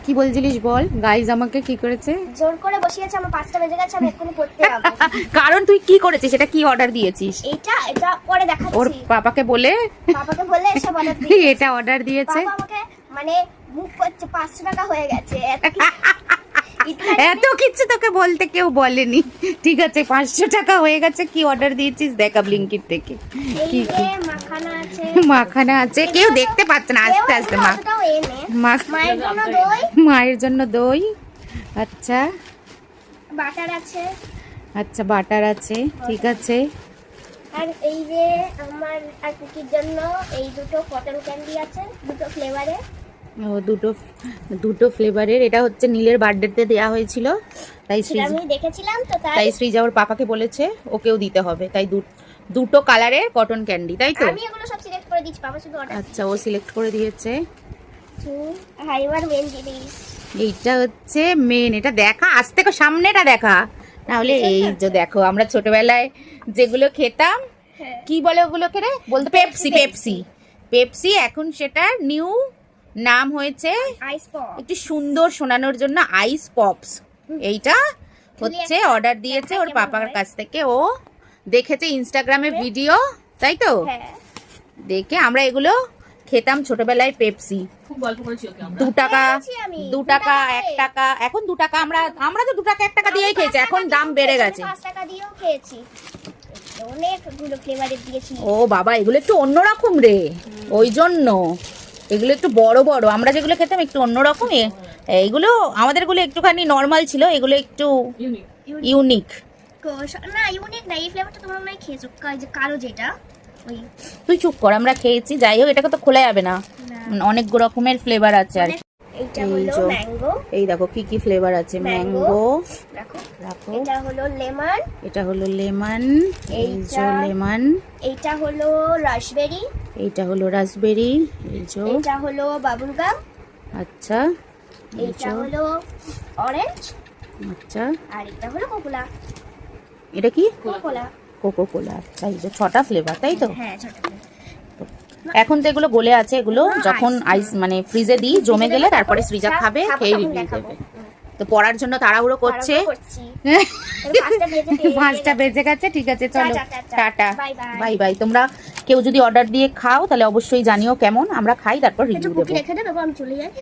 কি বলছিলিস বল? গাইজ আমাকে কি করেছে, জোর করে বসিয়েছে। আমার 5টা বেজে গেছে, আমি এক্ষুনি পড়তে যাবো। কারণ তুই কি করেছিস, এটা কি অর্ডার দিয়েছিস? এটা পরে ওর দেখাচ্ছি। পাপাকে বলে এসব অর্ডার দিয়েছে। এটা অর্ডার দিয়েছে। বাবা আমাকে মানে মুখ করছে 500 টাকা হয়ে গেছে। এত কিছু তোকে বলতে কেউ বলেনি। ঠিক আছে, 500 টাকা হয়ে গেছে। কি অর্ডার দিয়েছিস দেখা ব্লিঙ্কিট থেকে। এই যে মাখানা আছে, মাখানা আছে, কেউ দেখতে পাচ্ছে না। আস্তে আস্তে মায়ের জন্য দই, মায়ের জন্য দই। আচ্ছা বাটার আছে। আচ্ছা, বাটার আছে, ঠিক আছে। আর এই যে আমার আর কুকির জন্য এই দুটো কটন ক্যান্ডি আছে, দুটো ফ্লেভারে। ও দুটো ফ্লেভারের। এটা হচ্ছে নীলের বার্থডেতে দেওয়া হয়েছিল, তাই আমি দেখেছিলাম তো, তাই সৃজা ওর পাপাকে বলেছে ওকেও দিতে হবে, তাই দুটো কালারের কটন ক্যান্ডি, তাই তো? আমি এগুলো সব সিলেক্ট করে দিচ্ছি, বাবা শুধু অর্ডার। আচ্ছা, ও সিলেক্ট করে দিয়েছে। হাইবার মেন জিনিস এইটা হচ্ছে মেন। এটা দেখা, আস্তে করে সামনেটা দেখা, নাহলে এই যে দেখো আমরা ছোটবেলায় যেগুলো খেতাম, কি বলে ওগুলোকে রে? বলতে পেপসি। পেপসি পেপসি এখন সেটা নিউ নাম হয়েছে আইস পপ। একটু সুন্দর শোনানোর জন্য আইস পপস। এইটা হচ্ছে অর্ডার দিয়েছে ওর পাপার কাছ থেকে। ও দেখেছে ইনস্টাগ্রামে ভিডিও, তাই তো? দেখে আমরা এগুলো খেতাম ছোটবেলায়। পেপসি 2 টাকা, 2 টাকা, 1 টাকা। এখন 2 টাকা। আমরা তো 2 টাকা 1 টাকা দিয়েই খেয়েছি, এখন দাম বেড়ে গেছে। 5 টাকা দিয়েও খেয়েছি, অনেকগুলো ফ্লেভারের দিয়েছি। ও বাবা, এগুলো একটু অন্যরকম রে, ওই জন্য এগুলো একটু বড় বড়। আমরা যেগুলো খেতাম একটু অন্যরকম, এইগুলো আমাদেরগুলো একটুখানি নর্মাল ছিল, এগুলো একটু ইউনিক। না ইউনিক না, এই ফ্লেভারটা তোমরা মনে হয় খেয়েছো, যে কালো যেটা ওই। তুই চুপ কর, আমরা খেয়েছি। যাই হোক, এটাকে তো খোলা যাবে না, অনেক রকমের ফ্লেভার আছে। আর এইটা হলো ম্যাঙ্গো। এই দেখো কি কি ফ্লেভার আছে। ম্যাঙ্গো, দেখো এটা হলো লেমন, এটা হলো লেমন, এই যে লেমন। এইটা হলো রাসবেরি, এইটা হলো রাসবেরি, এই যে এটা হলো বাবল গাম। আচ্ছা, এইটা হলো অরেঞ্জ। আচ্ছা, আর এটা হলো কোকোলা। এটা কি? Kokola, Coca Cola. আচ্ছা, এই যে 6টা ফ্লেভার, তাই তো? হ্যাঁ ছোট। এখন তো এগুলো গলে আছে, এগুলো যখন আইস মানে ফ্রিজে দিই জমে গেলে তারপরে সৃজা খাবে, খেয়ে রিভিউ দেবে। তো পড়ার জন্য তাড়াহুড়ো করছে। 5টা বেজে গেছে। ঠিক আছে, চলো টাটা, বাই বাই। তোমরা কেউ যদি অর্ডার দিয়ে খাও তাহলে অবশ্যই জানিও কেমন। আমরা খাই, তারপর রিভিউ দেবো। রেখে দেবো, আমি চলে যাই।